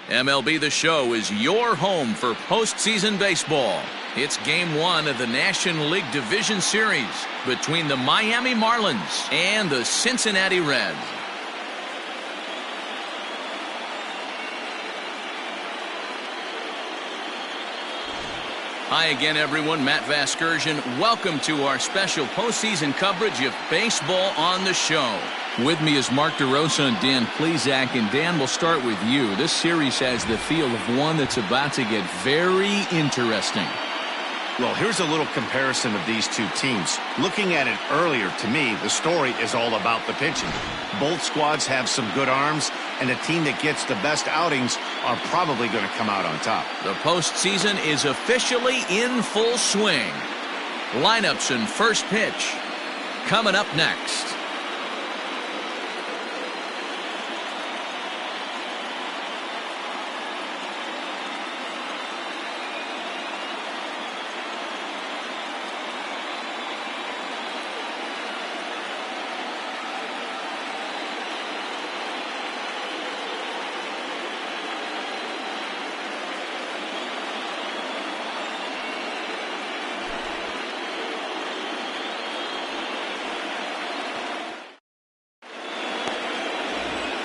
MLB The Show is your home for postseason baseball. It's Game 1 of the National League Division Series between the Miami Marlins and the Cincinnati Reds. Hi again, everyone. Matt Vasgersian. Welcome to our special postseason coverage of Baseball on the Show. With me is Mark DeRosa and Dan Plesac. And Dan, we'll start with you. This series has the feel of one that's about to get very interesting. Well, here's a little comparison of these two teams. Looking at it earlier, to me, the story is all about the pitching. Both squads have some good arms, and the team that gets the best outings are probably going to come out on top. The postseason is officially in full swing. Lineups and first pitch coming up next.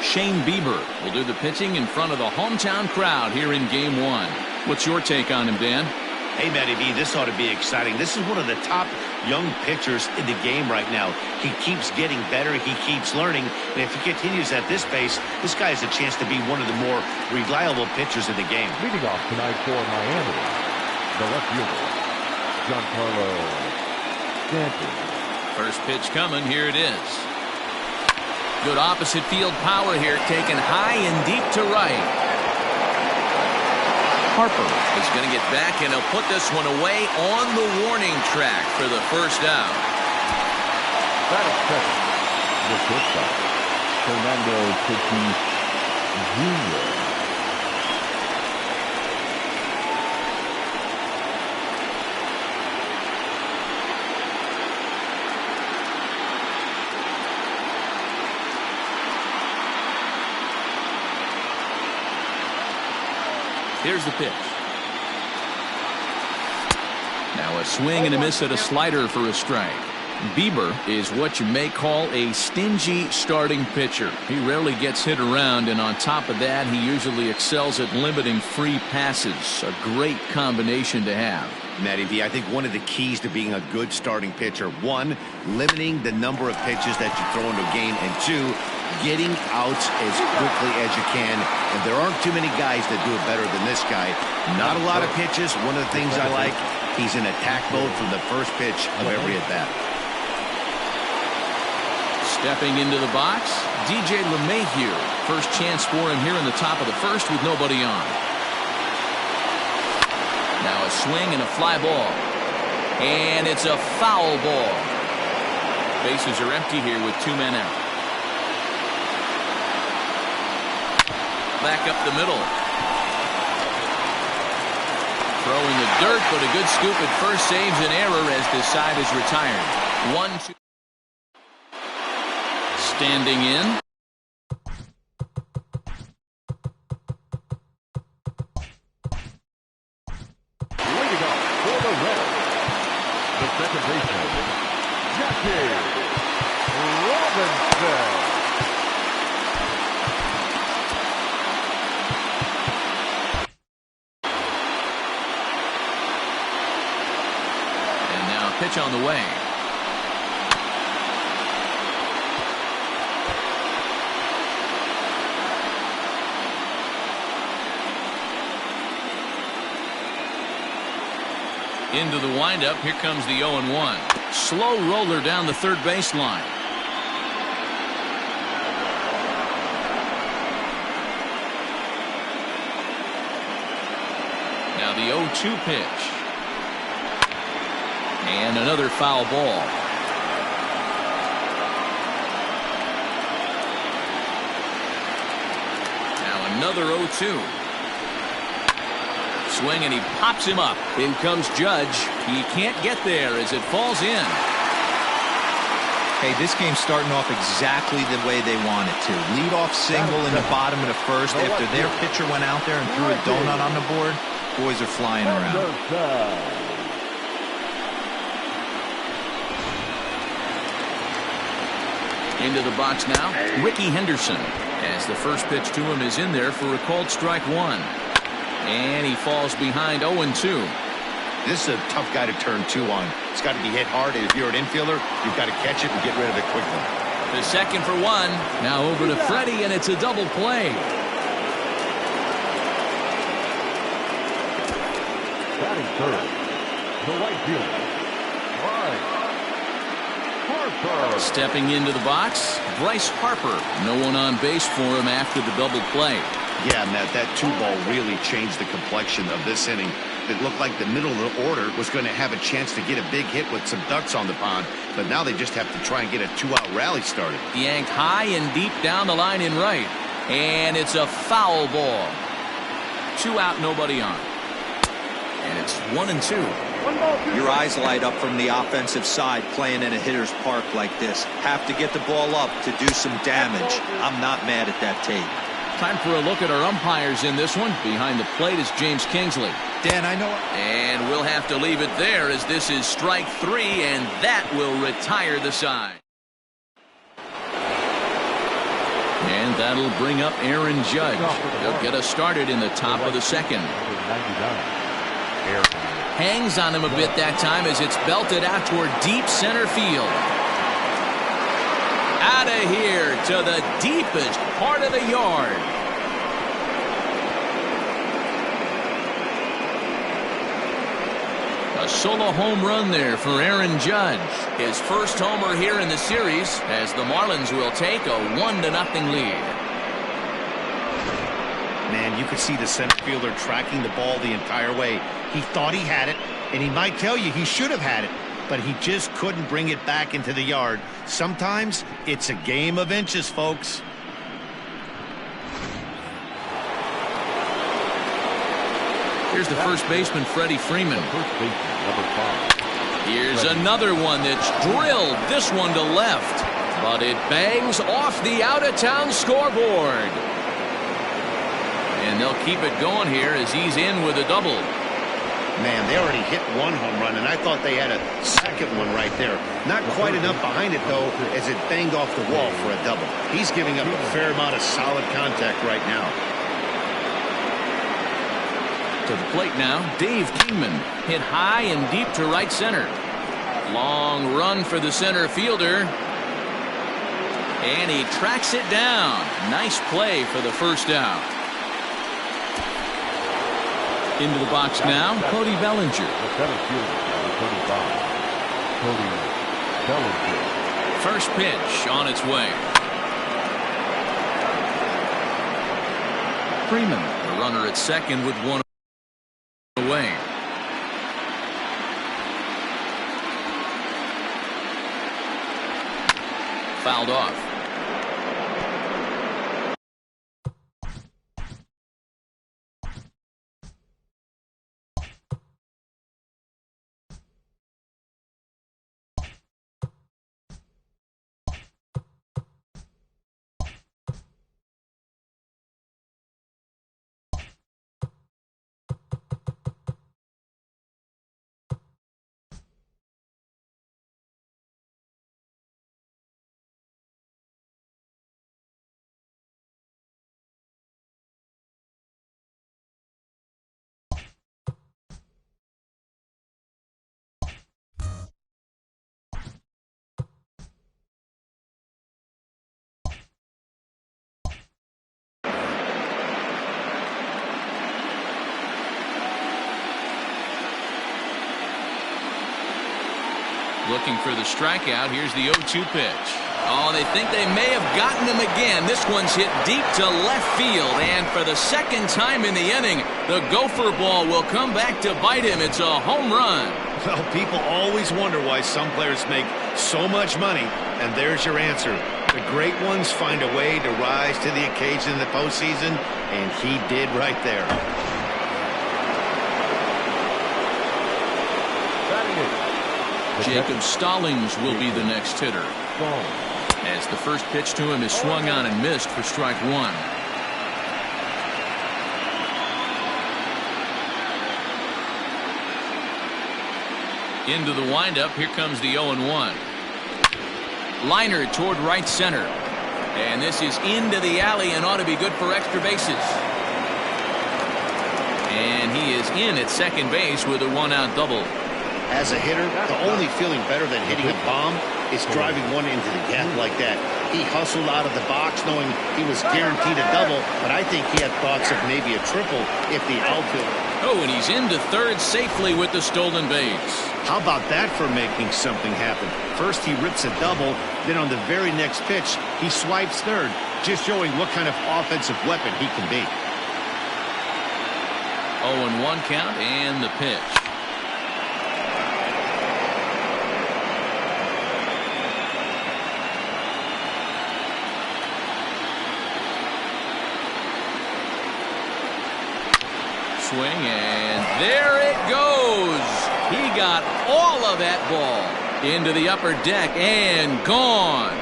Shane Bieber will do the pitching in front of the hometown crowd here in Game 1. What's your take on him, Dan? Hey, Matty B, this ought to be exciting. This is one of the top young pitchers in the game right now. He keeps getting better. He keeps learning. And if he continues at this pace, this guy has a chance to be one of the more reliable pitchers in the game. Leading off tonight for Miami, the left fielder, Giancarlo Stanton. First pitch coming. Here it is. Good opposite field power here, taken high and deep to right. Harper is going to get back, and he'll put this one away on the warning track for the first out. That is second. The shortstop, Fernando Tatis Jr. Here's the pitch. Now a swing and a miss at a slider for a strike. Bieber is what you may call a stingy starting pitcher. He rarely gets hit around, and on top of that, he usually excels at limiting free passes. A great combination to have. Matty B, I think one of the keys to being a good starting pitcher, one, limiting the number of pitches that you throw into a game, and two, getting outs as quickly as you can. And there aren't too many guys that do it better than this guy. Not a lot of pitches. One of the things I like, he's in attack mode from the first pitch of every at-bat. Stepping into the box, DJ LeMahieu. First chance for him here in the top of the first with nobody on. Now a swing and a fly ball. And it's a foul ball. Bases are empty here with 2 men out. Back up the middle. Throwing the dirt, but a good scoop at first saves an error as this side is retired. 1-2. Standing in. Leading off for the Reds, the second baseman, Jackie Robinson. Pitch on the way. Into the windup. Here comes the 0-1. Slow roller down the third baseline. Now the 0-2 pitch. And another foul ball. Now another 0-2. Swing, and he pops him up. In comes Judge. He can't get there as it falls in. Hey, this game's starting off exactly the way they want it to. Lead-off single in the bottom of the first after their pitcher went out there and threw a donut on the board. Boys are flying around. Into the box now, Ricky Henderson, as the first pitch to him is in there for a called strike one. And he falls behind 0-2. This is a tough guy to turn two on. It's got to be hit hard, and if you're an infielder, you've got to catch it and get rid of it quickly. The second for one. Now over to Freddie, and it's a double play. Batting third, the right fielder, Bryce Harper. Stepping into the box, Bryce Harper. No one on base for him after the double play. Yeah, Matt, that two ball really changed the complexion of this inning. It looked like the middle of the order was going to have a chance to get a big hit with some ducks on the pond, but now they just have to try and get a two-out rally started. Yanked high and deep down the line in right. And it's a foul ball. 2 out, nobody on. And it's 1-2. Your eyes light up from the offensive side playing in a hitter's park like this. Have to get the ball up to do some damage. I'm not mad at that tape. Time for a look at our umpires in this one. Behind the plate is James Kingsley. Dan, I know. And we'll have to leave it there as this is strike 3, and that will retire the side. And that'll bring up Aaron Judge. He'll get us started in the top of the second. Hangs on him a bit that time as it's belted out toward deep center field. Out of here to the deepest part of the yard. A solo home run there for Aaron Judge. His first homer here in the series as the Marlins will take a 1-0 lead. Man, you could see the center fielder tracking the ball the entire way. He thought he had it, and he might tell you he should have had it, but he just couldn't bring it back into the yard. Sometimes it's a game of inches, folks. Here's the first baseman, Freddie Freeman. Here's another one that's drilled this one to left, but it bangs off the out-of-town scoreboard. And they'll keep it going here as he's in with a double. Man, they already hit one home run, and I thought they had a second one right there. Not quite enough behind it, though, as it banged off the wall for a double. He's giving up a fair amount of solid contact right now. To the plate now, Dave Kingman. Hit high and deep to right center. Long run for the center fielder. And he tracks it down. Nice play for the first out. Into the box now, Cody Bellinger. The center fielder, number 25, Cody Bellinger. First pitch on its way. Freeman, the runner at second with one away. Fouled off. Looking for the strikeout. Here's the 0-2 pitch. Oh, they think they may have gotten him again. This one's hit deep to left field. And for the second time in the inning, the gopher ball will come back to bite him. It's a home run. Well, people always wonder why some players make so much money. And there's your answer. The great ones find a way to rise to the occasion in the postseason. And he did right there. Jacob Stallings will be the next hitter. ball. As the first pitch to him is swung on and missed for strike one. Into the windup. Here comes the 0-1. Liner toward right center. And this is into the alley and ought to be good for extra bases. And he is in at second base with a 1-out double. As a hitter, the only feeling better than hitting a bomb is driving one into the gap like that. He hustled out of the box knowing he was guaranteed a double, but I think he had thoughts of maybe a triple if the outfield. Oh, and he's into third safely with the stolen base. How about that for making something happen? First he rips a double, then on the very next pitch he swipes third, just showing what kind of offensive weapon he can be. 0-1 count and the pitch. Swing, and there it goes. He got all of that ball into the upper deck and gone.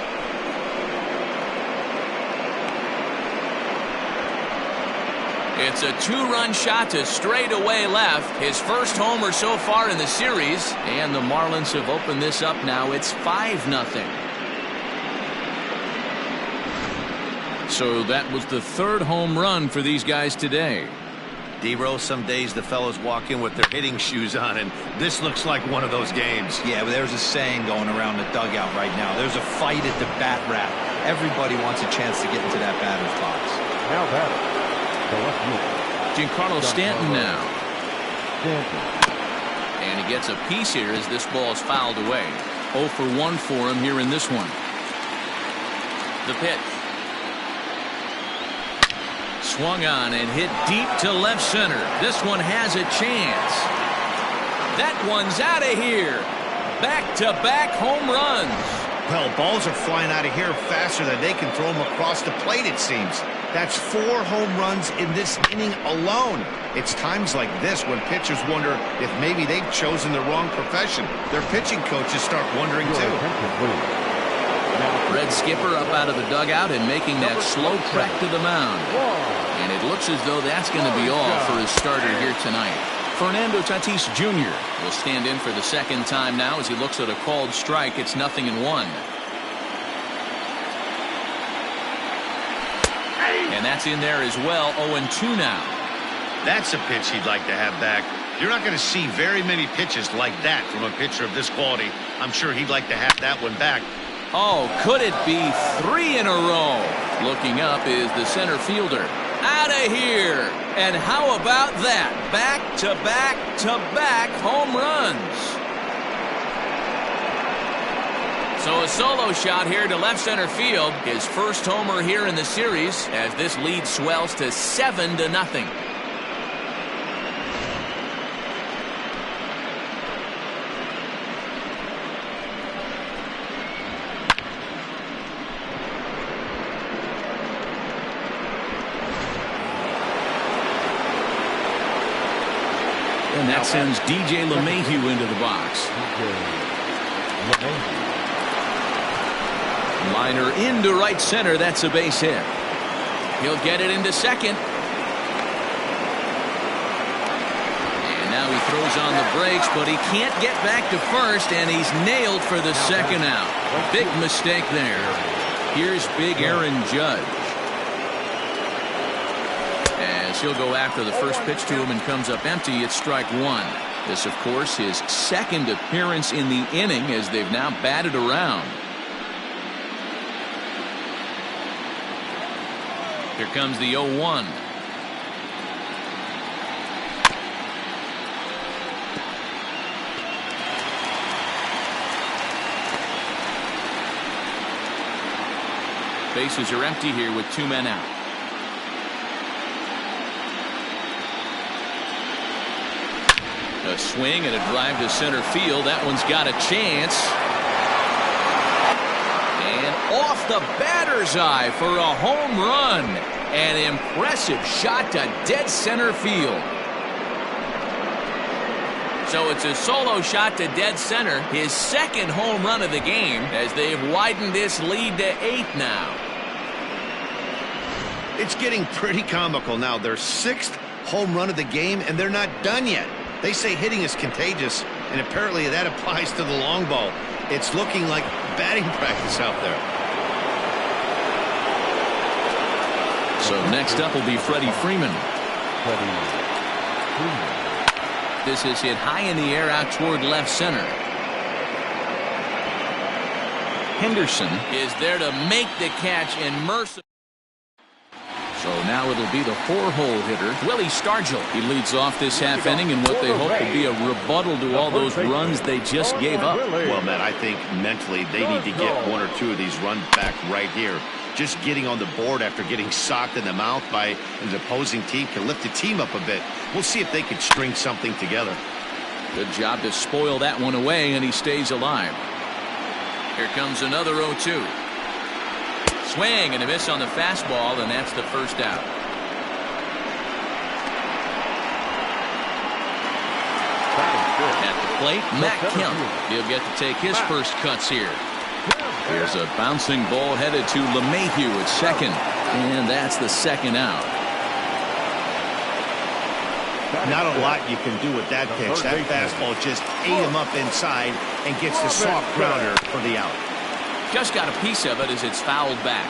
It's a two-run shot to straightaway left. His first homer so far in the series, and the Marlins have opened this up now. It's 5-0. So that was the third home run for these guys today. D-Rose, some days the fellows walk in with their hitting shoes on, and this looks like one of those games. Yeah, but there's a saying going around the dugout right now. There's a fight at the bat rack. Everybody wants a chance to get into that batter's box. Now batting, the left fielder, Giancarlo Stanton now. Stanton. And he gets a piece here as this ball is fouled away. 0 for 1 for him here in this one. The pitch. Swung on and hit deep to left center. This one has a chance. That one's out of here. Back-to-back home runs. Well, balls are flying out of here faster than they can throw them across the plate, it seems. That's 4 home runs in this inning alone. It's times like this when pitchers wonder if maybe they've chosen the wrong profession. Their pitching coaches start wondering too. Red Skipper up out of the dugout and making that slow trek to the mound. And it looks as though that's going to be all for his starter here tonight. Fernando Tatis Jr. will stand in for the second time now as he looks at a called strike. It's 0-1. And that's in there as well. 0-2 now. That's a pitch he'd like to have back. You're not going to see very many pitches like that from a pitcher of this quality. I'm sure he'd like to have that one back. Oh, could it be 3 in a row? Looking up is the center fielder. Out of here. And how about that? Back-to-back-to-back home runs. So a solo shot here to left center field. His first homer here in the series as this lead swells to 7-0. And that sends DJ LeMahieu into the box. Liner into right center. That's a base hit. He'll get it into second. And now he throws on the brakes, but he can't get back to first, and he's nailed for the second out. Big mistake there. Here's big Aaron Judge. As he'll go after the first pitch to him and comes up empty, it's strike one. This, of course, his second appearance in the inning as they've now batted around. Here comes the 0-1. Bases are empty here with 2 men out. A swing and a drive to center field. That one's got a chance. And off the batter's eye for a home run. An impressive shot to dead center field. So it's a solo shot to dead center, his second home run of the game, as they've widened this lead to 8 now. It's getting pretty comical now. Their 6th home run of the game, and they're not done yet. They say hitting is contagious, and apparently that applies to the long ball. It's looking like batting practice out there. So next up will be Freddie Freeman. This is hit high in the air out toward left center. Henderson is there to make the catch, and Mercer. So now it'll be the 4-hole hitter, Willie Stargell. He leads off this half inning in what they hope will be a rebuttal to all those runs they just gave up. Well, Matt, I think mentally they need to get 1 or 2 of these runs back right here. Just getting on the board after getting socked in the mouth by an opposing team can lift the team up a bit. We'll see if they can string something together. Good job to spoil that one away, and he stays alive. Here comes another 0-2. Swing and a miss on the fastball, and that's the first out. At the plate, Matt Kemp. He'll get to take his first cuts here. Here's a bouncing ball headed to LeMahieu at second, and that's the second out. Not a lot you can do with that pitch. That fastball just ate him up inside and gets the soft grounder for the out. Just got a piece of it as it's fouled back.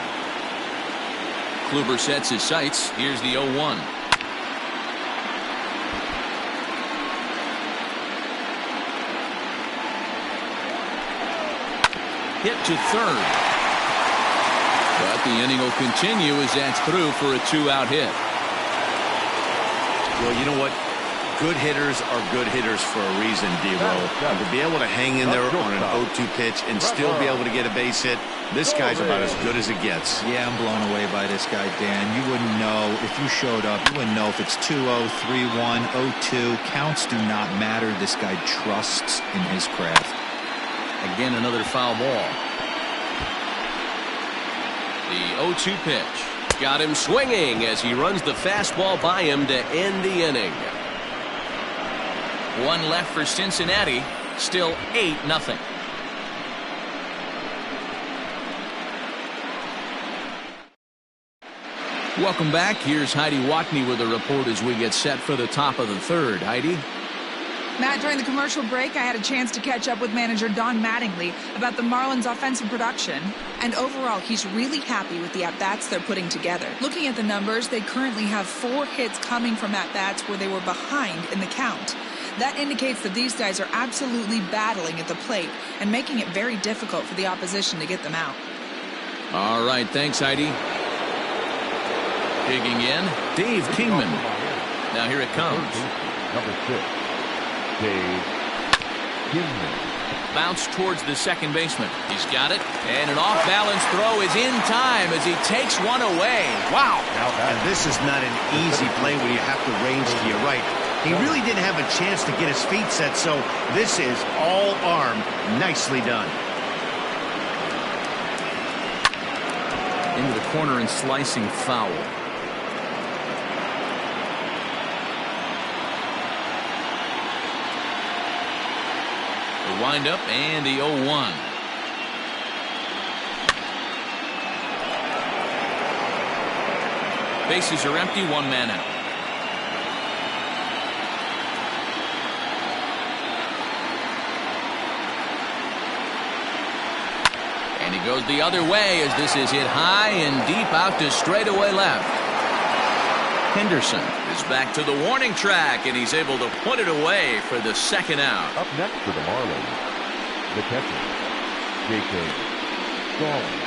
Kluber sets his sights. Here's the 0-1. Hit to third. But the inning will continue as that's through for a 2-out hit. Well, you know what? Good hitters are good hitters for a reason, D-Roll. And to be able to hang in there on an 0-2 pitch and still be able to get a base hit, this guy's about as good as it gets. Yeah, I'm blown away by this guy, Dan. You wouldn't know if you showed up. You wouldn't know if it's 2-0, 3-1, 0-2. Counts do not matter. This guy trusts in his craft. Again, another foul ball. The 0-2 pitch. Got him swinging as he runs the fastball by him to end the inning. 1 left for Cincinnati. Still 8-0. Welcome back. Here's Heidi Watney with a report as we get set for the top of the third. Heidi? Matt, during the commercial break, I had a chance to catch up with manager Don Mattingly about the Marlins' offensive production. And overall, he's really happy with the at-bats they're putting together. Looking at the numbers, they currently have 4 hits coming from at-bats where they were behind in the count. That indicates that these guys are absolutely battling at the plate and making it very difficult for the opposition to get them out. All right, thanks, Heidi. Digging in, Dave Kingman. Now here it comes. Number 6, Dave Kingman. Bounce towards the second baseman. He's got it, and an off-balance throw is in time as he takes one away. Wow. And this is not an easy play when you have to range to your right. He really didn't have a chance to get his feet set, so this is all arm. Nicely done. Into the corner and slicing foul. The windup and the 0-1. Bases are empty, 1 man out. And he goes the other way as this is hit high and deep out to straightaway left. Henderson is back to the warning track, and he's able to put it away for the second out. Up next for the Marlins, the catcher, J.K. Stallings.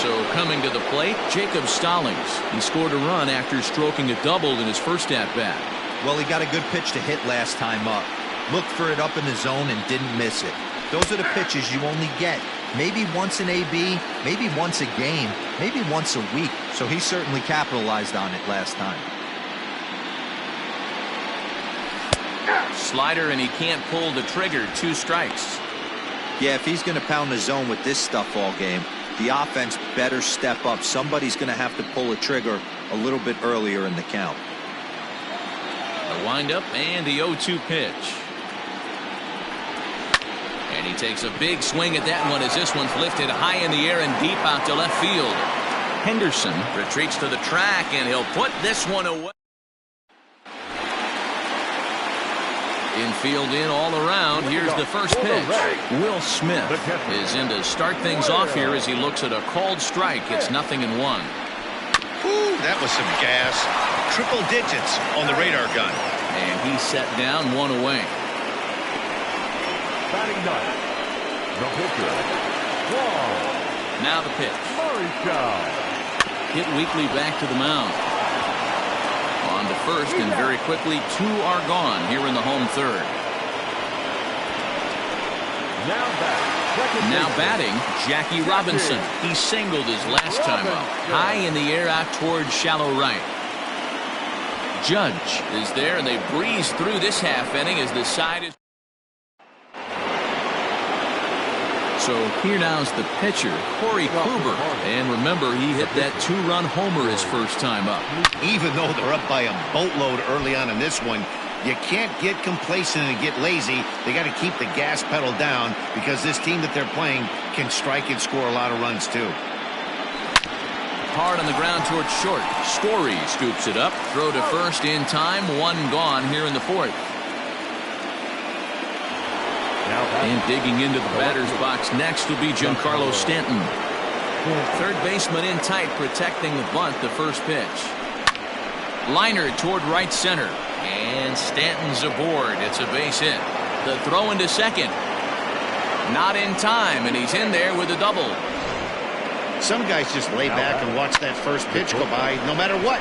So coming to the plate, Jacob Stallings. He scored a run after stroking a double in his first at-bat. Well, he got a good pitch to hit last time up. Looked for it up in the zone and didn't miss it. Those are the pitches you only get. Maybe once an AB, maybe once a game, maybe once a week. So he certainly capitalized on it last time. Slider, and he can't pull the trigger. 2 strikes. Yeah, if he's going to pound the zone with this stuff all game, the offense better step up. Somebody's going to have to pull a trigger a little bit earlier in the count. The windup and the 0-2 pitch. And he takes a big swing at that one as this one's lifted high in the air and deep out to left field. Henderson retreats to the track, and he'll put this one away. Infield in all around. Here's the first pitch. Will Smith is in to start things off here as he looks at a called strike. It's 0-1. Ooh, that was some gas. Triple digits on the radar gun. And he's set down, one away. Batting ninth, the pitcher, Wall. Now the pitch. Hit weakly back to the mound. On to first, and very quickly 2 are gone here in the home third. Now batting, Jackie Robinson. He singled his last time up. High in the air out towards shallow right. Judge is there, and they breeze through this half inning as the side is. So here now's the pitcher, Corey Kluber. And remember, he hit that 2-run homer his first time up. Even though they're up by a boatload early on in this one, you can't get complacent and get lazy. They got to keep the gas pedal down because this team that they're playing can strike and score a lot of runs too. Hard on the ground towards short. Story scoops it up. Throw to first in time. 1 gone here in the fourth. And digging into the batter's box next will be Giancarlo Stanton. Third baseman in tight, protecting the bunt, the first pitch. Liner toward right center. And Stanton's aboard. It's a base hit. The throw into second. Not in time, and he's in there with a double. Some guys just lay back and watch that first pitch go by no matter what.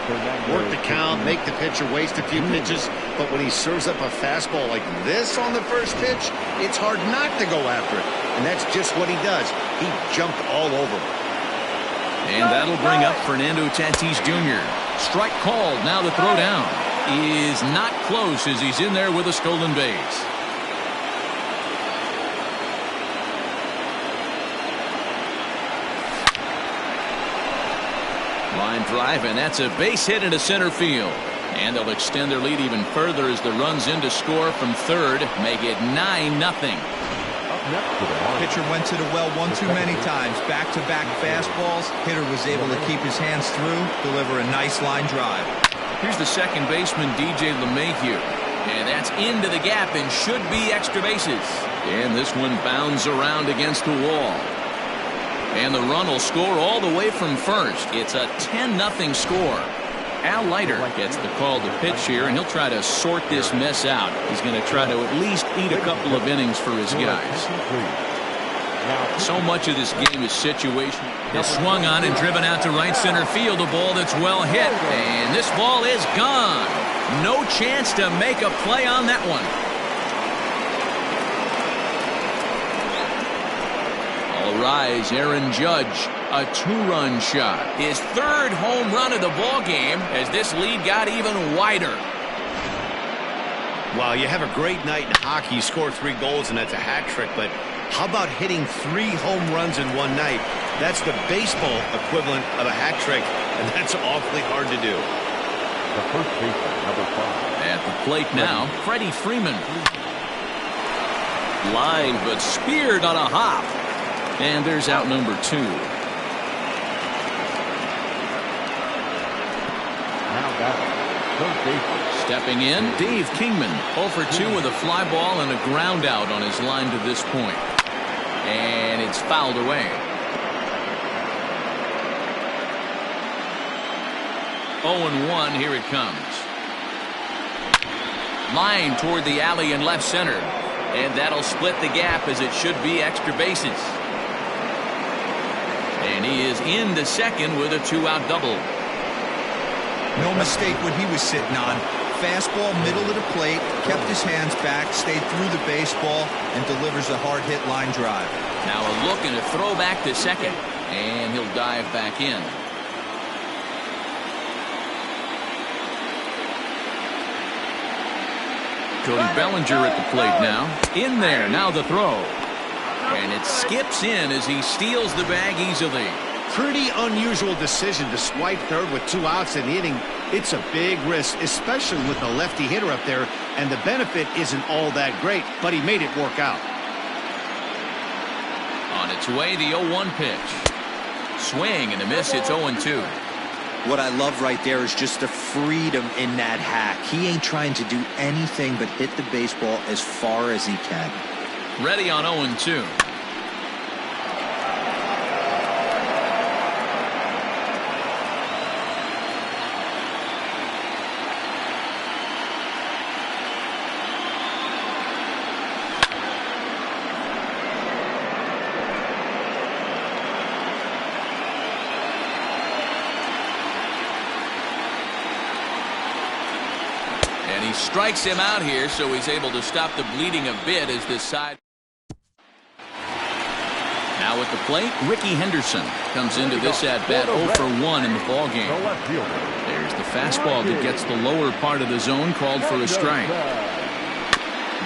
Work the count, make the pitcher waste a few pitches. But when he serves up a fastball like this on the first pitch, it's hard not to go after it. And that's just what he does. He jumped all over him. And that'll bring up Fernando Tatis Jr. Strike called. Now the throw down is not close as he's in there with a stolen base. Line drive, and that's a base hit into center field. And they'll extend their lead even further as the runs in to score from third, make it 9-0. Pitcher went to the well one too many times. Back-to-back fastballs. Hitter was able to keep his hands through, deliver a nice line drive. Here's the second baseman, DJ LeMahieu. And that's into the gap and should be extra bases. And this one bounds around against the wall. And the run will score all the way from first. It's a 10-0 score. Al Leiter gets the call to pitch here, and he'll try to sort this mess out. He's going to try to at least eat a couple of innings for his guys. So much of this game is situation. Is swung on and driven out to right center field. A ball that's well hit. And this ball is gone. No chance to make a play on that one. All rise, Aaron Judge. A 2-run shot. His third home run of the ball game as this lead got even wider. Wow, you have a great night in hockey. You score 3 goals, and that's a hat trick. But how about hitting 3 home runs in one night? That's the baseball equivalent of a hat trick, and that's awfully hard to do. The first baseman, number 5. At the plate now, Freddie Freeman. Line, but speared on a hop. And there's out number 2. Stepping in, Dave Kingman, 0 for 2 with a fly ball and a ground out on his line to this point. And it's fouled away. 0-1, here it comes. Line toward the alley in left center. And that'll split the gap as it should be extra bases. And he is into second with a 2-out double. No mistake what he was sitting on. Fastball, middle of the plate, kept his hands back, stayed through the baseball, and delivers a hard-hit line drive. Now a look and a throw back to second. And he'll dive back in. Cody Bellinger at the plate now. In there, now the throw. And it skips in as he steals the bag easily. Pretty unusual decision to swipe third with 2 outs in the inning. It's a big risk, especially with the lefty hitter up there, and the benefit isn't all that great, but he made it work out. On its way, the 0-1 pitch. Swing and a miss. It's 0-2. What I love right there is just the freedom in that hack. He ain't trying to do anything but hit the baseball as far as he can. Ready on 0-2. And he strikes him out here, so he's able to stop the bleeding a bit as this side. Now at the plate, Ricky Henderson comes into this at-bat 0 for 1 in the ballgame. There's the fastball that gets the lower part of the zone, called for a strike.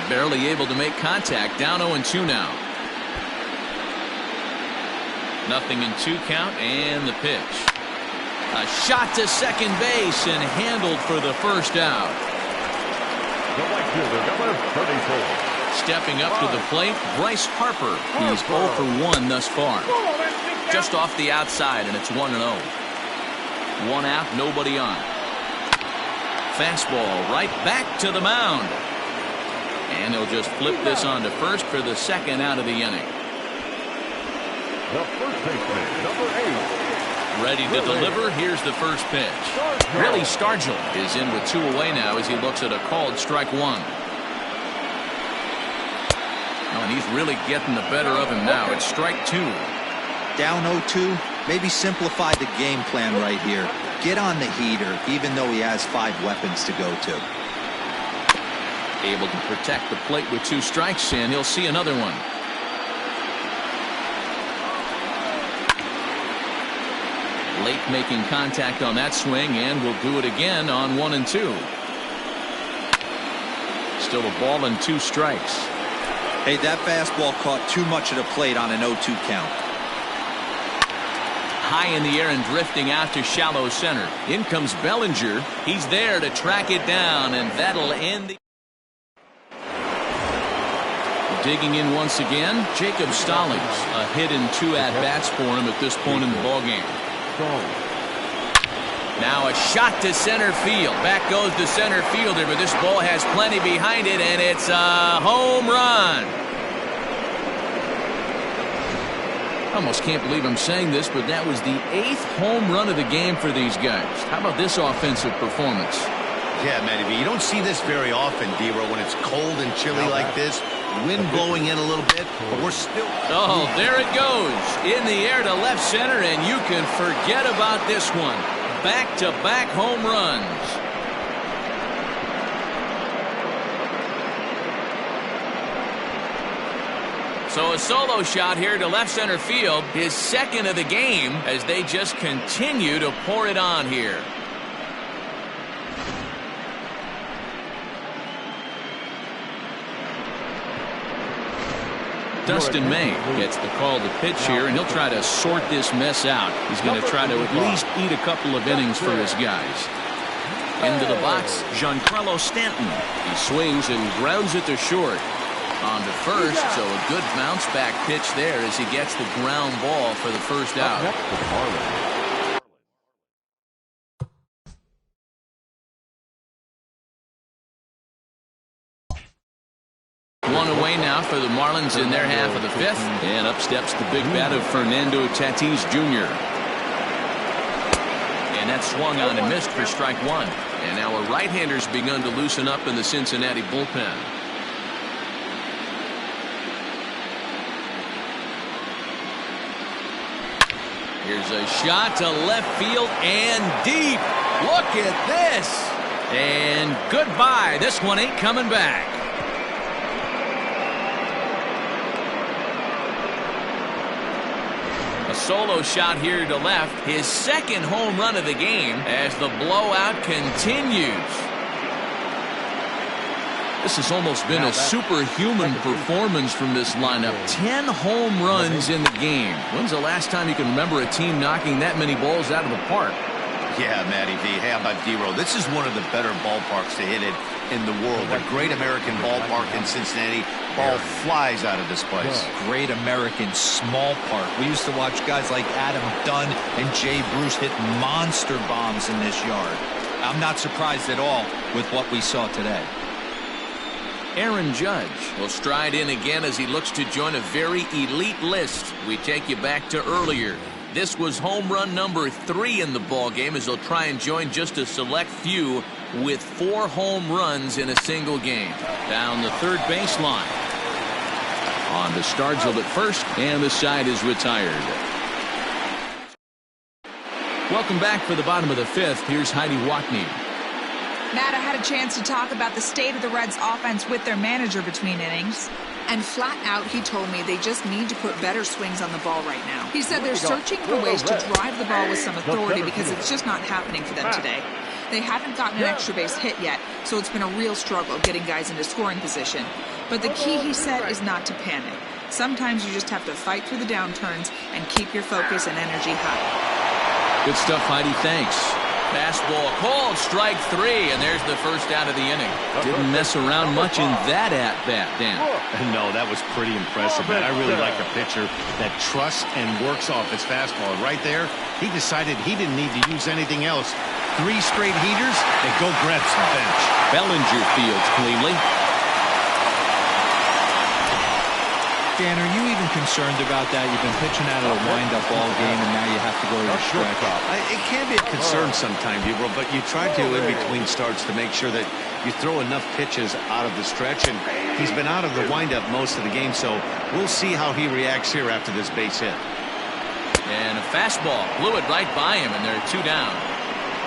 Barely able to make contact, down 0-2 now. 0-2 count, and the pitch. A shot to second base and handled for the first out. The right fielder, number 34. Stepping up to the plate, Bryce Harper. He's 0 for 1 thus far. Just off the outside, and it's 1-0. 1 out, nobody on. Fastball right back to the mound. And he'll just flip this on to first for the second out of the inning. The first baseman, number 8. Ready to deliver. Here's the first pitch. Willie Stargell is in with 2 away now as he looks at a called strike 1. Oh, and he's really getting the better of him now. It's strike 2. Down 0-2, maybe simplify the game plan right here. Get on the heater, even though he has 5 weapons to go to. Able to protect the plate with 2 strikes, and he'll see another one. Late making contact on that swing, and will do it again on 1-2. Still a ball and 2 strikes. Hey, that fastball caught too much of the plate on an 0-2 count. High in the air and drifting out to shallow center. In comes Bellinger. He's there to track it down, and that'll end the... Digging in once again, Jacob Stallings. A hit and 2 at-bats for him at this point in the ballgame. Now a shot to center field. Back goes the center fielder, but this ball has plenty behind it, and it's a home run. I almost can't believe I'm saying this, but that was the 8th home run of the game for these guys. How about this offensive performance? Yeah, Matty V, you don't see this very often, D-Ro, when it's cold and chilly like this. Wind blowing in a little bit, but we're still... Oh, there it goes. In the air to left center, and you can forget about this one. Back-to-back home runs. So a solo shot here to left center field, his 2nd of the game, as they just continue to pour it on here. Dustin May gets the call to pitch here, and he'll try to sort this mess out. He's going to try to at least eat a couple of innings for his guys. Into the box, Giancarlo Stanton. He swings and grounds it to short. On to first, so a good bounce back pitch there as he gets the ground ball for the first out. One away now for the Marlins in their half of the 5th. And up steps the big bat of Fernando Tatis Jr. And that swung on and missed for strike 1. And now a right-hander's begun to loosen up in the Cincinnati bullpen. Here's a shot to left field and deep. Look at this. And goodbye. This one ain't coming back. A solo shot here to left. His 2nd home run of the game as the blowout continues. This has almost been a superhuman performance from this lineup. 10 home runs in the game. When's the last time you can remember a team knocking that many balls out of the park? Yeah, Matty V. Hey, how about D-Row? This is one of the better ballparks to hit it in the world. The Great American Ballpark in Cincinnati. Ball flies out of this place. Great American Small Park. We used to watch guys like Adam Dunn and Jay Bruce hit monster bombs in this yard. I'm not surprised at all with what we saw today. Aaron Judge will stride in again as he looks to join a very elite list. We take you back to earlier. This was home run number 3 in the ball game as he'll try and join just a select few with 4 home runs in a single game. Down the third baseline. On to Stargell at first, and the side is retired. Welcome back for the bottom of the 5th. Here's Heidi Watney. Matt, I had a chance to talk about the state of the Reds offense with their manager between innings. And flat out, he told me they just need to put better swings on the ball right now. He said they're searching for ways to drive the ball with some authority because it's just not happening for them today. They haven't gotten an extra base hit yet, so it's been a real struggle getting guys into scoring position. But the key, he said, is not to panic. Sometimes you just have to fight through the downturns and keep your focus and energy high. Good stuff, Heidi. Thanks. Fastball called, strike 3, and there's the first out of the inning. Didn't mess around much in that at-bat, Dan. No, that was pretty impressive, man. I really like a pitcher that trusts and works off his fastball. Right there, he decided he didn't need to use anything else. 3 straight heaters, and go grab some bench. Bellinger fields cleanly. Dan, are you even concerned about that? You've been pitching out of a wind-up ball game, and now you have to go to your stretch. It can be a concern sometimes, but you try to in between starts to make sure that you throw enough pitches out of the stretch, and he's been out of the wind-up most of the game, so we'll see how he reacts here after this base hit. And a fastball blew it right by him, and they're 2 down.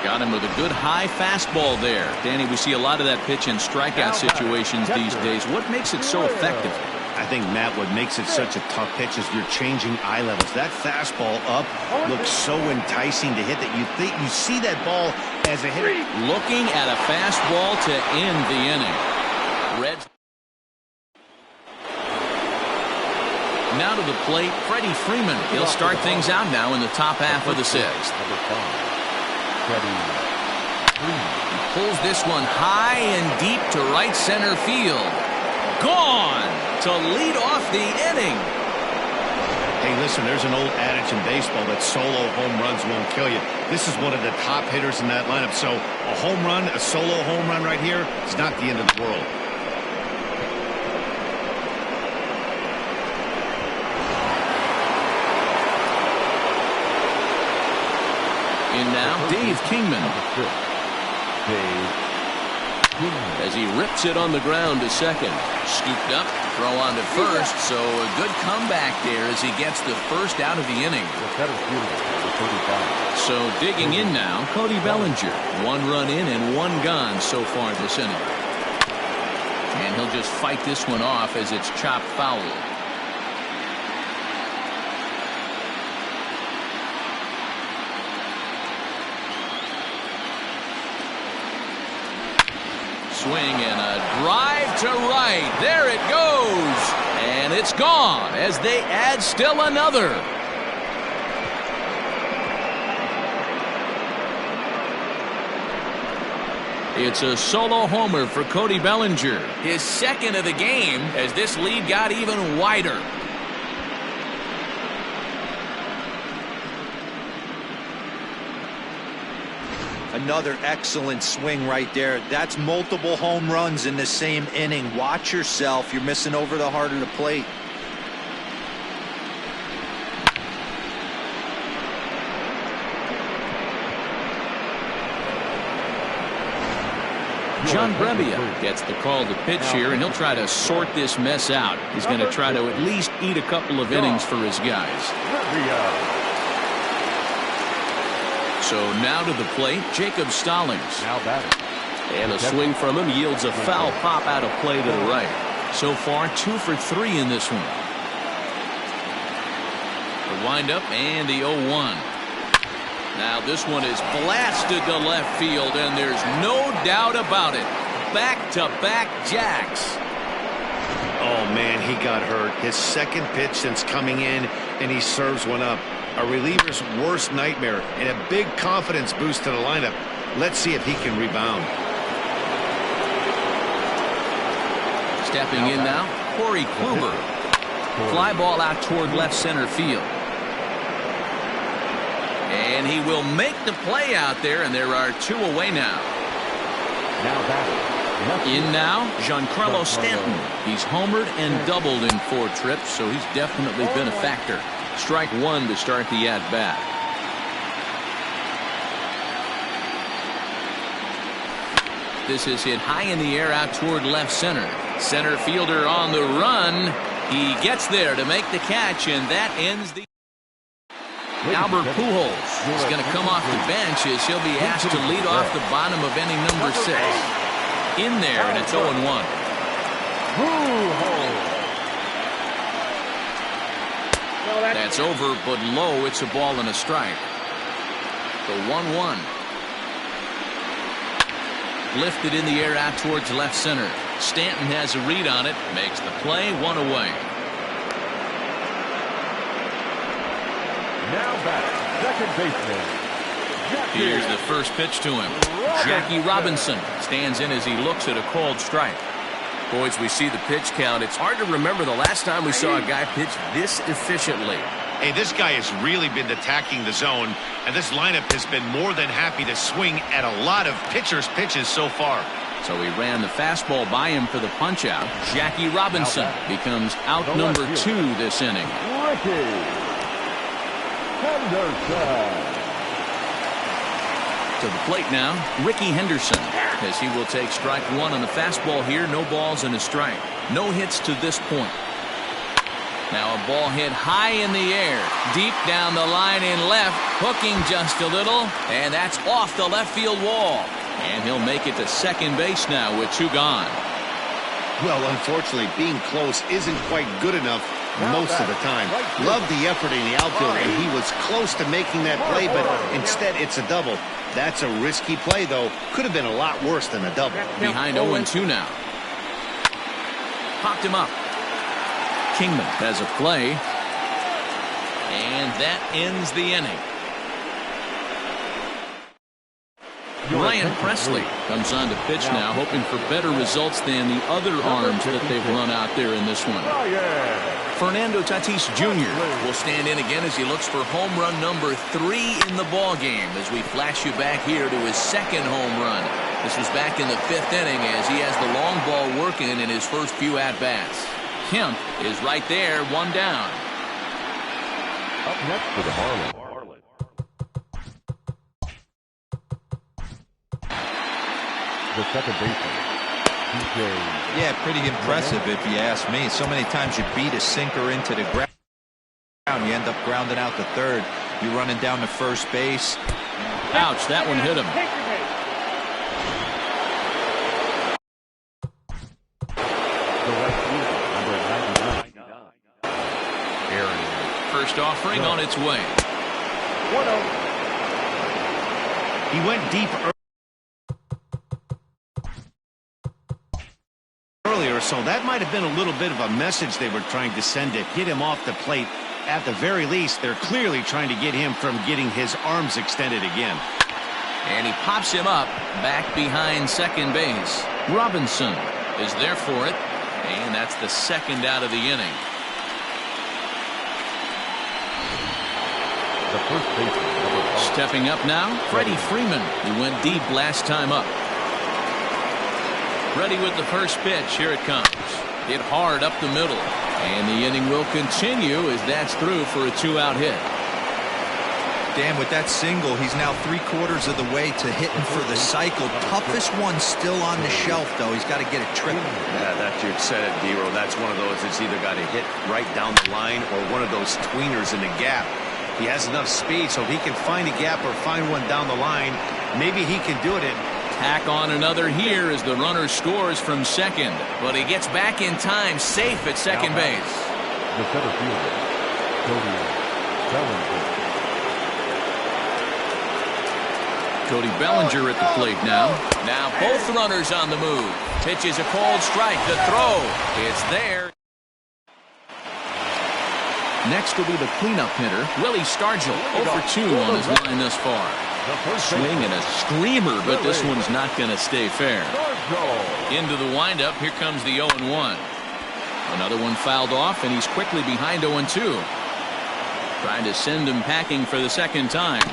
Got him with a good high fastball there. Danny, we see a lot of that pitch in strikeout situations these days. What makes it so effective? I think, Matt, what makes it such a tough pitch is you're changing eye levels. That fastball up looks so enticing to hit that you think you see that ball as a hitter. Looking at a fastball to end the inning. Reds. Now to the plate, Freddie Freeman. He'll start things out now in the top half of the 6th. He pulls this one high and deep to right center field. Gone to lead off the inning. Hey, listen, there's an old adage in baseball that solo home runs won't kill you. This is one of the top hitters in that lineup. So a home run, a solo home run right here, is not the end of the world. In now, Dave Kingman. As he rips it on the ground to second. Scooped up, throw on to first, so a good comeback there as he gets the first out of the inning. So digging in now, Cody Bellinger. 1 run in and 1 gone so far this inning. And he'll just fight this one off as it's chopped foul. Swing and a drive to right. There it goes. And it's gone as they add still another. It's a solo homer for Cody Bellinger. His 2nd of the game as this lead got even wider. Another excellent swing right there. That's multiple home runs in the same inning. Watch yourself. You're missing over the heart of the plate. John Brebbia gets the call to pitch here, and he'll try to sort this mess out. He's going to try to at least eat a couple of innings for his guys. So now to the plate, Jacob Stallings. And a swing from him yields a foul pop out of play to the right. So far, 2 for 3 in this one. The windup and the 0-1. Now this one is blasted to left field, and there's no doubt about it. Back-to-back jacks. Oh, man, he got hurt. His 2nd pitch since coming in, and he serves one up. A reliever's worst nightmare and a big confidence boost to the lineup. Let's see if he can rebound. Stepping in now, Corey Kluber. Fly ball out toward left center field. And he will make the play out there, and there are 2 away now. In now, Giancarlo Stanton. He's homered and doubled in 4 trips, so he's definitely been a factor. Strike 1 to start the at-bat. This is hit high in the air out toward left center. Center fielder on the run. He gets there to make the catch, and that ends the... Albert Pujols is going to come off the bench as he'll be asked to lead off the bottom of inning number 6. In there, and it's 0-1. That's over, but low. It's a ball and a strike. The 1-1. Lifted in the air out towards left center. Stanton has a read on it. Makes the play. 1 away. Now back, second baseman. Here's the first pitch to him. Jackie Robinson stands in as he looks at a called strike. Boys, we see the pitch count. It's hard to remember the last time we saw a guy pitch this efficiently. Hey, this guy has really been attacking the zone, and this lineup has been more than happy to swing at a lot of pitchers' pitches so far. So he ran the fastball by him for the punch-out. Jackie Robinson becomes out number 2 this inning. To the plate now, Ricky Henderson, as he will take strike 1 on the fastball here. No balls and a strike. No hits to this point. Now a ball hit high in the air, deep down the line in left, hooking just a little, and that's off the left field wall. And he'll make it to second base now with 2 gone. Well, unfortunately, being close isn't quite good enough most of the time. Love the effort in the outfield, and he was close to making that play, but instead it's a double. That's a risky play, though. Could have been a lot worse than a double. Behind 0-2 now. Popped him up. Kingman has a play. And that ends the inning. Ryan Presley comes on to pitch now, hoping for better results than the other arms that they've run out there in this one. Fernando Tatis Jr. will stand in again as he looks for home run number 3 in the ball game, as we flash you back here to his 2nd home run. This was back in the 5th inning as he has the long ball working in his first few at-bats. Kemp is right there, 1 down. Up next for the Marlins. The second baseman, DJ. Yeah, pretty impressive if you ask me. So many times you beat a sinker into the ground, you end up grounding out to third. You're running down to first base. Ouch, that one hit him. The left fielder, number 99. Aaron. First offering on its way. 1-0. He went deep earlier, so that might have been a little bit of a message they were trying to send to get him off the plate. At the very least, they're clearly trying to get him from getting his arms extended again. And he pops him up back behind second base. Robinson is there for it, and that's the 2nd out of the inning. The first baseman, number 5. Stepping up now, Freddie Freeman. He went deep last time up. Ready with the first pitch. Here it comes. Hit hard up the middle. And the inning will continue as that's through for a 2-out hit. Dan, with that single, he's now 3/4 of the way to hitting for the cycle. Toughest one still on the shelf, though. He's got to get a triple. Yeah, that you said it, D-Roll. That's one of those that's either got to hit right down the line or one of those tweeners in the gap. He has enough speed, so if he can find a gap or find one down the line, maybe he can do it. Tack on another here as the runner scores from second. But he gets back in time, safe at second base. The center fielder, Cody Bellinger. Cody Bellinger at the plate now. Now both runners on the move. Pitch is a called strike. The throw. It's there. Next will be the cleanup hitter, Willie Stargell, 0 for 2 on his line thus far. Swing and a screamer, but this one's not going to stay fair. Into the windup, here comes the 0-1. Another one fouled off, and he's quickly behind 0-2. Trying to send him packing for the second time.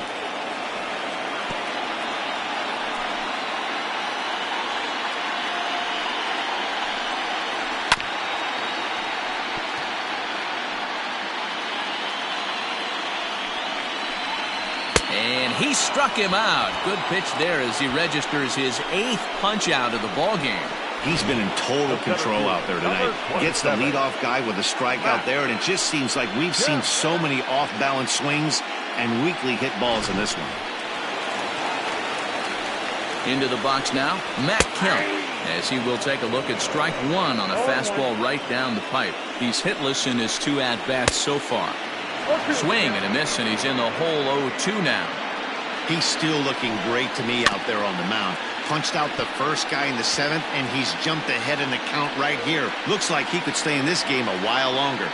And he struck him out. Good pitch there as he registers his 8th punch out of the ball game. He's been in total control out there tonight. Gets the leadoff guy with a strikeout there, and it just seems like we've seen so many off-balance swings and weakly hit balls in this one. Into the box now, Matt Kemp, as he will take a look at strike 1 on a fastball right down the pipe. He's hitless in his 2 at-bats so far. Swing and a miss, and he's in the hole 0-2 now. He's still looking great to me out there on the mound. Punched out the first guy in the 7th, and he's jumped ahead in the count right here. Looks like he could stay in this game a while longer.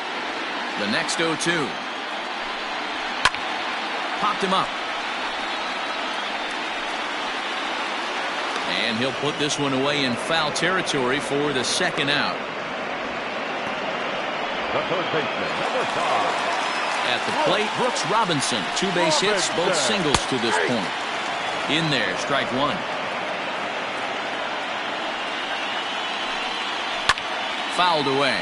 The next 0-2. Popped him up. And he'll put this one away in foul territory for the second out. The third baseman, number 5. At the plate, Brooks Robinson. 2 base hits, both singles to this point. In there, strike 1. Fouled away.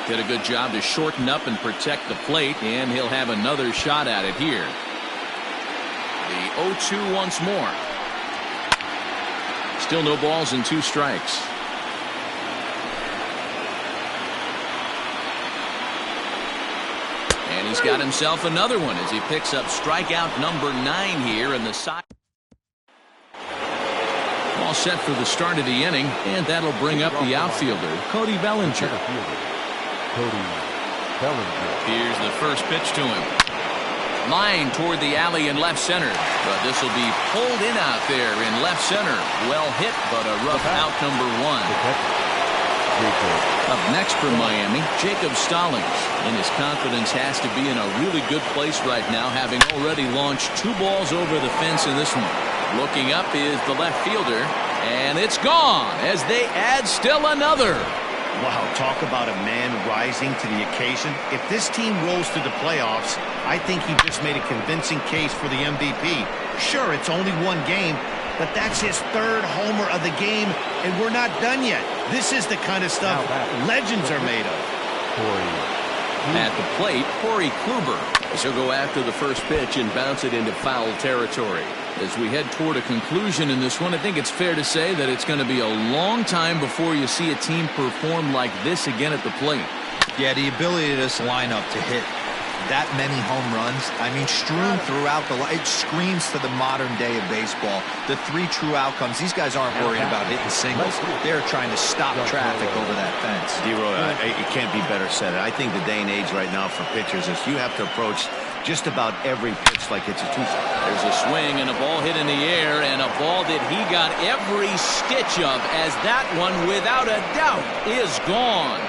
Did a good job to shorten up and protect the plate, and he'll have another shot at it here. The 0-2 once more. Still no balls and 2 strikes. And he's got himself another one as he picks up strikeout number 9 here in the side. All set for the start of the inning, and that'll bring up the outfielder, Cody Bellinger. Here's the first pitch to him. Line toward the alley in left center, but this will be pulled in out there in left center. Well hit, but a rough out number 1. Up next for Miami, Jacob Stallings, and his confidence has to be in a really good place right now, having already launched 2 balls over the fence in this one. Looking up is the left fielder, and it's gone as they add still another. Wow, talk about a man rising to the occasion. If this team rolls to the playoffs, I think he just made a convincing case for the MVP. Sure, it's only 1 game, but that's his 3rd homer of the game, and we're not done yet. This is the kind of stuff legends are made of. At the plate, Corey Kluber. He'll go after the first pitch and bounce it into foul territory. As we head toward a conclusion in this one, I think it's fair to say that it's going to be a long time before you see a team perform like this again at the plate. Yeah, the ability of this lineup to hit that many home runs, I mean, strewn throughout the line. It screams to the modern day of baseball. The 3 true outcomes. These guys aren't worried about hitting singles. They're trying to stop traffic over that fence. D-Roy, it can't be better said. I think the day and age right now for pitchers is you have to approach just about every pitch like it's a 2-strike. There's a swing and a ball hit in the air, and a ball that he got every stitch of, as that one, without a doubt, is gone.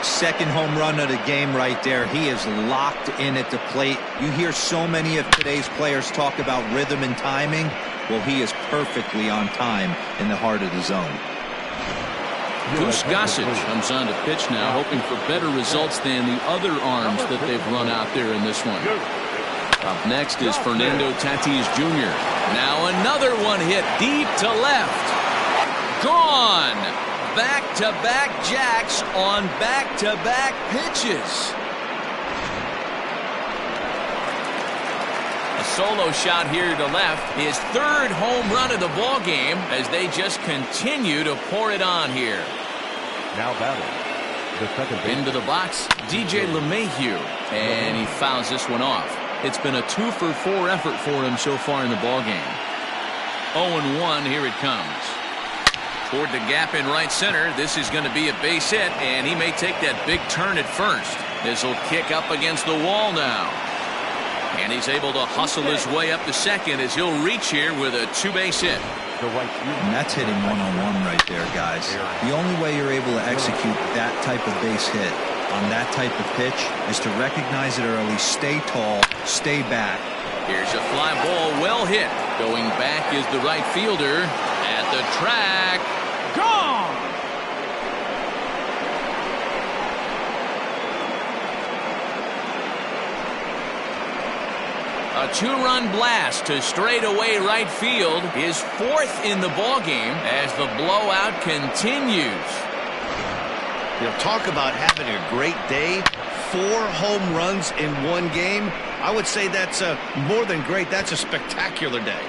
Second home run of the game right there. He is locked in at the plate. You hear so many of today's players talk about rhythm and timing. Well, he is perfectly on time in the heart of the zone. Goose Gossage comes on to pitch now, hoping for better results than the other arms that they've run out there in this one. Up next is Fernando Tatis Jr. Now another one hit deep to left. Gone. Back-to-back jacks on back-to-back pitches. A solo shot here to left. His 3rd home run of the ball game as they just continue to pour it on here. Now batting the second base. Into the box, DJ LeMahieu, and he fouls this one off. It's been a 2-for-4 effort for him so far in the ball game. 0-1, here it comes. Toward the gap in right center. This is going to be a base hit, and he may take that big turn at first. This will kick up against the wall now. And he's able to hustle his way up to second as he'll reach here with a 2-base hit. the right field. And that's hitting one-on-one right there, guys. The only way you're able to execute that type of base hit on that type of pitch is to recognize it early, stay tall, stay back. Here's a fly ball, well hit. Going back is the right fielder at the track. Gone! A two-run blast to straightaway right field, his fourth in the ballgame as the blowout continues. Talk about having a great day. 4 home runs in one game. I would say that's more than great. That's a spectacular day.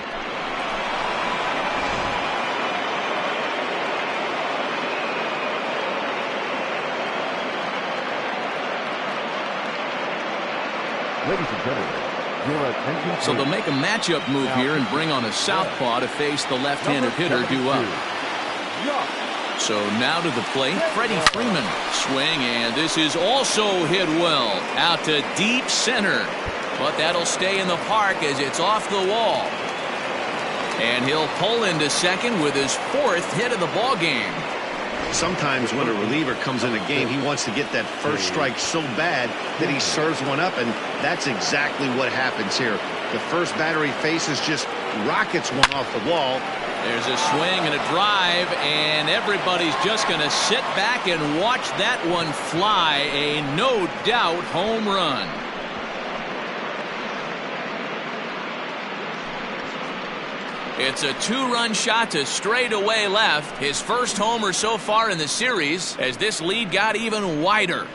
Ladies and gentlemen, your attention. So they'll make a matchup move here and bring on a southpaw to face the left-handed hitter due up. So now to the plate, Freddie Freeman. Swing, and this is also hit well. Out to deep center. But that'll stay in the park as it's off the wall. And he'll pull into second with his 4th hit of the ball game. Sometimes when a reliever comes in a game, he wants to get that first strike so bad that he serves one up, and that's exactly what happens here. The first batter he faces just rockets one off the wall. There's a swing and a drive, and everybody's just going to sit back and watch that one fly. A no-doubt home run. It's a 2-run shot to straightaway left. His first homer so far in the series as this lead got even wider.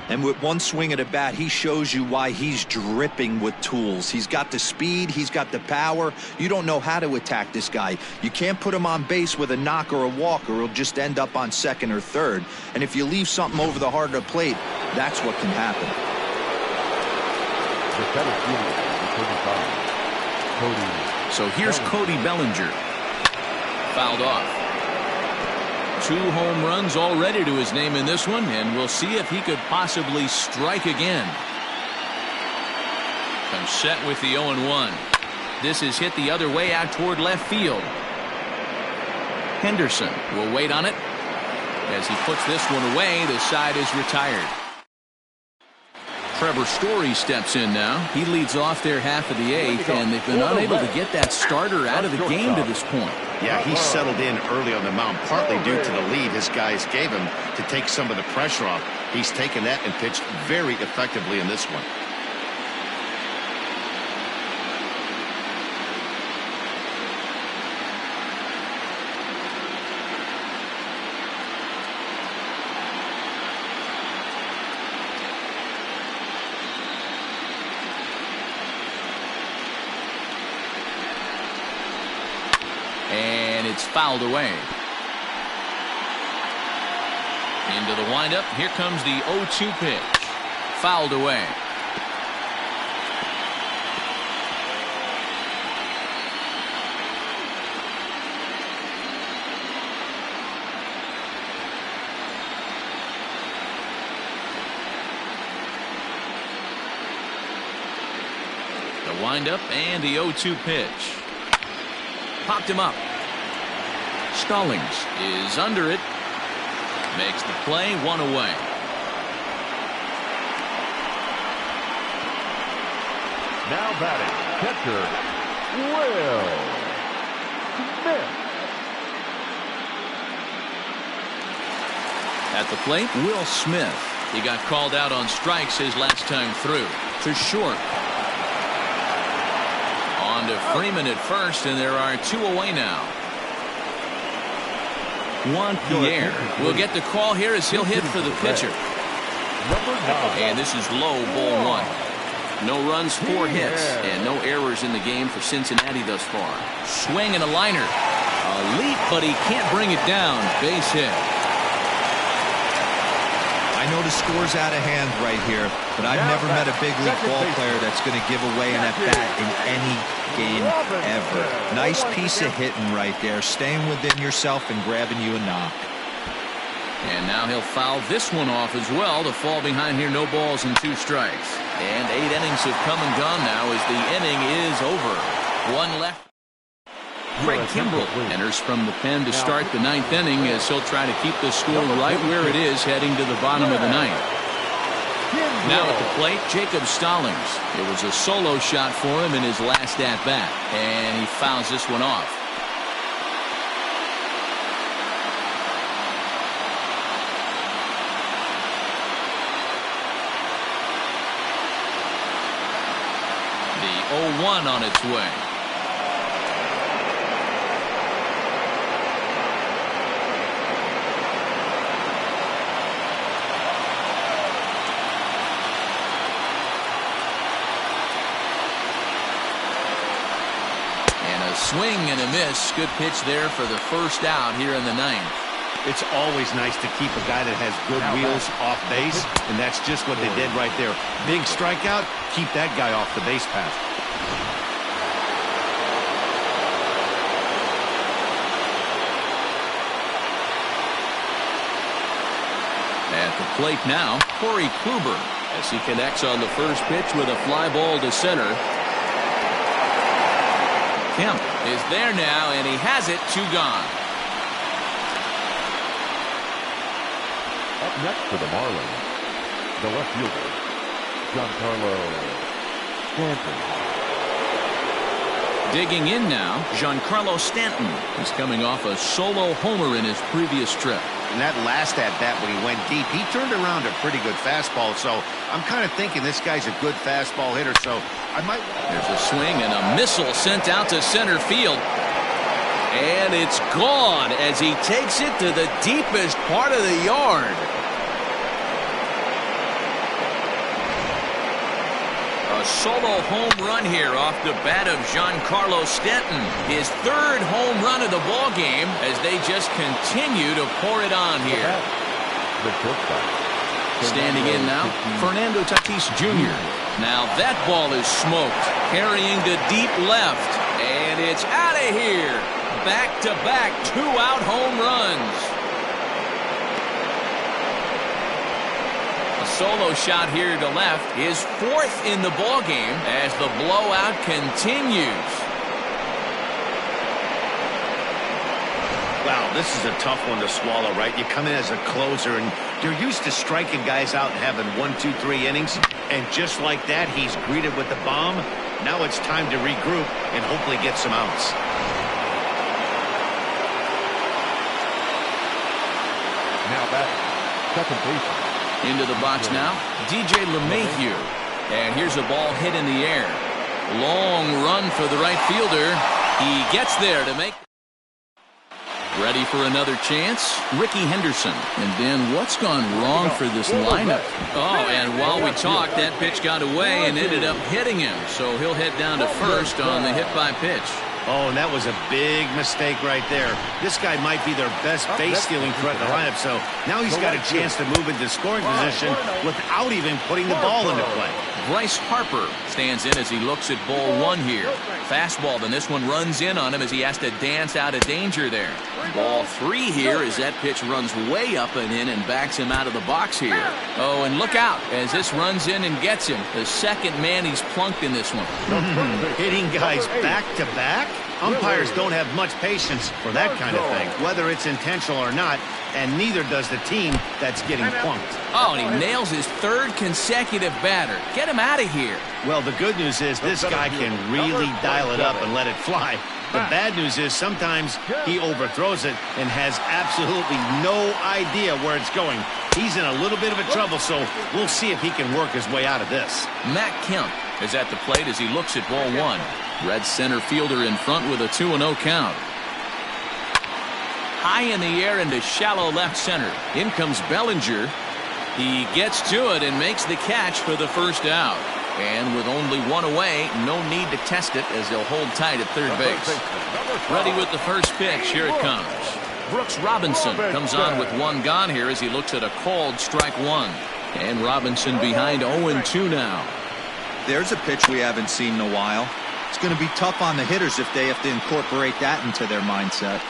And with one swing at a bat, he shows you why he's dripping with tools. He's got the speed, he's got the power. You don't know how to attack this guy. You can't put him on base with a knock or a walk, or he'll just end up on second or third. And if you leave something over the heart of the plate, that's what can happen. The center fielder, 35, Cody. So here's Cody Bellinger. Fouled off. 2 home runs already to his name in this one, and we'll see if he could possibly strike again. Comes set with the 0-1. This is hit the other way out toward left field. Henderson will wait on it. As he puts this one away, the side is retired. Trevor Story steps in now. He leads off their half of the 8th, and they've been unable to get that starter out of the game to this point. Yeah, he settled in early on the mound, partly due to the lead his guys gave him to take some of the pressure off. He's taken that and pitched very effectively in this one. It's fouled away. Into the windup. Here comes the 0-2 pitch. Fouled away. The windup and the 0-2 pitch. Popped him up. Stallings is under it. Makes the play, 1 away. Now batting, catcher, Will Smith. At the plate, Will Smith. He got called out on strikes his last time through. To short. On to Freeman at first, and there are 2 away now. Juan Pierre will get the call here as he'll hit for the pitcher. And this is low, ball 1. No runs, 4 hits, and no errors in the game for Cincinnati thus far. Swing and a liner. A leap, but he can't bring it down. Base hit. I know the score's out of hand right here, but I've never met a big league ball player that's going to give away an at-bat in any game ever. Nice piece of hitting right there, staying within yourself and grabbing you a knock. And now he'll foul this one off as well to fall behind here. No balls and 2 strikes. And 8 innings have come and gone now as the inning is over. One left. Craig Kimbrell enters from the pen to start the 9th inning as he'll try to keep the score right where it is heading to the bottom of the 9th. Now at the plate, Jacob Stallings. It was a solo shot for him in his last at-bat, and he fouls this one off. The 0-1 on its way. Swing and a miss. Good pitch there for the first out here in the 9th. It's always nice to keep a guy that has good wheels off base, and that's just what they did right there. Big strikeout, keep that guy off the base path. At the plate now, Corey Kluber as he connects on the first pitch with a fly ball to center. Kemp is there now, and he has it. 2 gone. Up next for the Marlins, the left fielder, Giancarlo Stanton. Digging in now, Giancarlo Stanton. He's coming off a solo homer in his previous trip. And that last at-bat when he went deep, he turned around a pretty good fastball. So I'm kind of thinking this guy's a good fastball hitter. So I might. There's a swing and a missile sent out to center field. And it's gone as he takes it to the deepest part of the yard. A solo home run here off the bat of Giancarlo Stanton. His 3rd home run of the ball game as they just continue to pour it on here. Standing in now, Fernando Tatis Jr. Now that ball is smoked, carrying to deep left, and it's out of here. Back-to-back 2-out home runs. Solo shot here to left, his 4th in the ball game as the blowout continues. Wow, this is a tough one to swallow, right? You come in as a closer, and you're used to striking guys out and having 1, 2, 3 innings, and just like that, he's greeted with the bomb. Now it's time to regroup and hopefully get some outs. Now back, second baseman. Into the box now, DJ LeMahieu. And here's a ball hit in the air. Long run for the right fielder. He gets there to make. Ready for another chance? Ricky Henderson. And then what's gone wrong for this lineup? Oh, and while we talked, that pitch got away and ended up hitting him. So he'll head down to first on the hit by pitch. Oh, and that was a big mistake right there. This guy might be their best base-stealing threat in the lineup, so now he's got a chance to move into scoring position without even putting the ball into play. Bryce Harper stands in as he looks at ball 1 here. Fastball, then this one runs in on him as he has to dance out of danger there. Ball 3 here as that pitch runs way up and in and backs him out of the box here. Oh, and look out as this runs in and gets him. The second man he's plunked in this one. Hitting guys back-to-back? Umpires don't have much patience for that kind of thing, whether it's intentional or not, and neither does the team that's getting plunked. Oh, and he nails his 3rd consecutive batter. Get him out of here. Well, the good news is this guy can really dial it up and let it fly. The bad news is sometimes he overthrows it and has absolutely no idea where it's going. He's in a little bit of a trouble, so we'll see if he can work his way out of this. Matt Kemp is at the plate as he looks at ball 1. Red center fielder in front with a 2-0 count. High in the air into shallow left center. In comes Bellinger. He gets to it and makes the catch for the first out. And with only 1 away, no need to test it as they'll hold tight at third base. Ready with the first pitch. Here it comes. Brooks Robinson comes on with 1 gone here as he looks at a called strike 1. And Robinson behind 0-2 now. There's a pitch we haven't seen in a while. It's going to be tough on the hitters if they have to incorporate that into their mindset.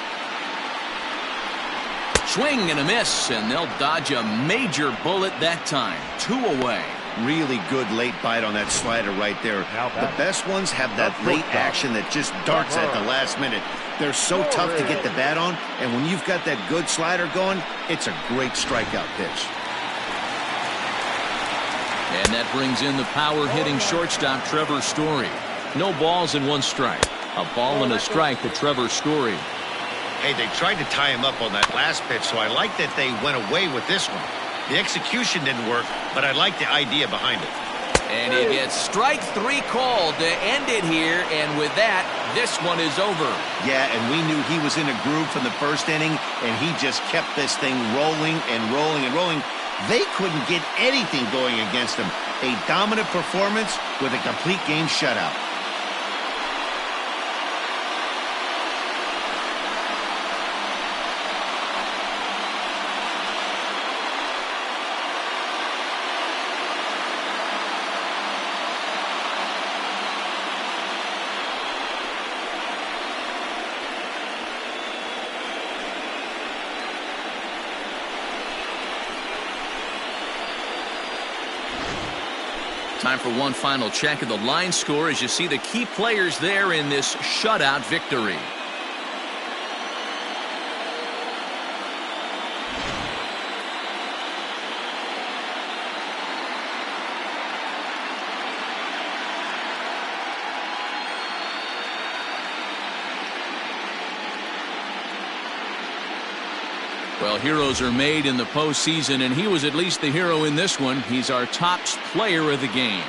Swing and a miss, and they'll dodge a major bullet that time. 2 away. Really good late bite on that slider right there. The best ones have that late action that just darts at the last minute. They're so tough to get the bat on, and when you've got that good slider going, it's a great strikeout pitch. And that brings in the power-hitting shortstop Trevor Story. No balls and 1 strike. A ball and a strike to Trevor Story. Hey, they tried to tie him up on that last pitch, so I like that they went away with this one. The execution didn't work, but I like the idea behind it. And he gets strike 3 called to end it here, and with that, this one is over. Yeah, and we knew he was in a groove from the first inning, and he just kept this thing rolling and rolling and rolling. They couldn't get anything going against him. A dominant performance with a complete game shutout. Time for one final check of the line score as you see the key players there in this shutout victory. Well, heroes are made in the postseason, and he was at least the hero in this one. He's our top player of the game.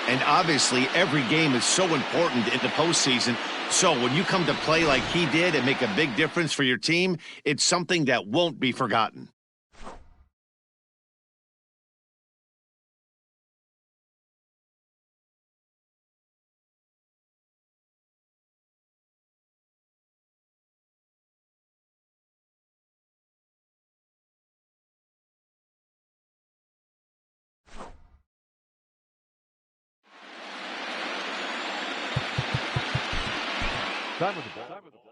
And obviously, every game is so important in the postseason. So when you come to play like he did and make a big difference for your team, it's something that won't be forgotten. Time with the ball.